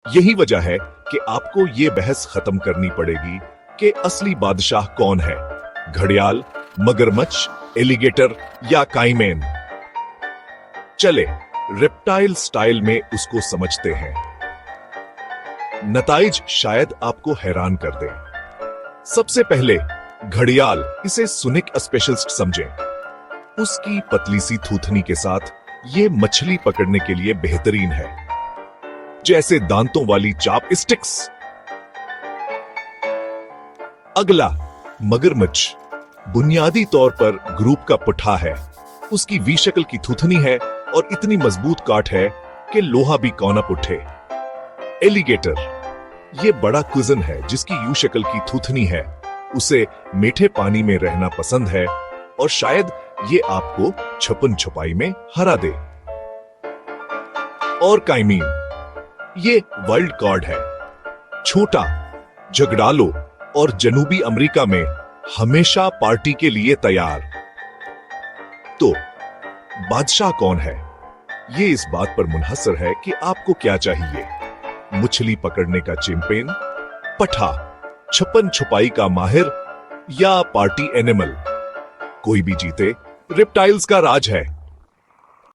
यही वजह है कि आपको ये बहस खत्म करनी पड़ेगी कि असली बादशाह कौन है, घड़ियाल, मगरमच्छ, एलिगेटर या काइमेन। चले रेप्टाइल स्टाइल में उसको समझते हैं। नताइज शायद आपको हैरान कर दें। सबसे पहले घड़ियाल, इसे सुनिक स्पेशलिस्ट समझें। उसकी पतली सी थूथनी के साथ ये मछली पकड़ने के लिए बेहतरीन है, जैसे दांतों वाली चाप स्टिक्स। अगला मगरमच्छ, बुनियादी तौर पर ग्रुप का पुट्ठा है। उसकी वी शक्ल की थूथनी है और इतनी मजबूत काट है कि लोहा भी कौना उठे। एलिगेटर, ये बड़ा कुजन है जिसकी यू शक्ल की थूथनी है। उसे मीठे पानी में रहना पसंद है और शायद ये आपको छुपन छुपाई में हरा दे। और काइमीन, ये वाइल्ड कार्ड है, छोटा, झगड़ालू और जनूबी अमेरिका में हमेशा पार्टी के लिए तैयार। तो बादशाह कौन है, ये इस बात पर मुनहसर है कि आपको क्या चाहिए। मछली पकड़ने का चैंपियन, पठा, छुपन छुपाई का माहिर या पार्टी एनिमल, कोई भी जीते, रेप्टाइल्स का राज है।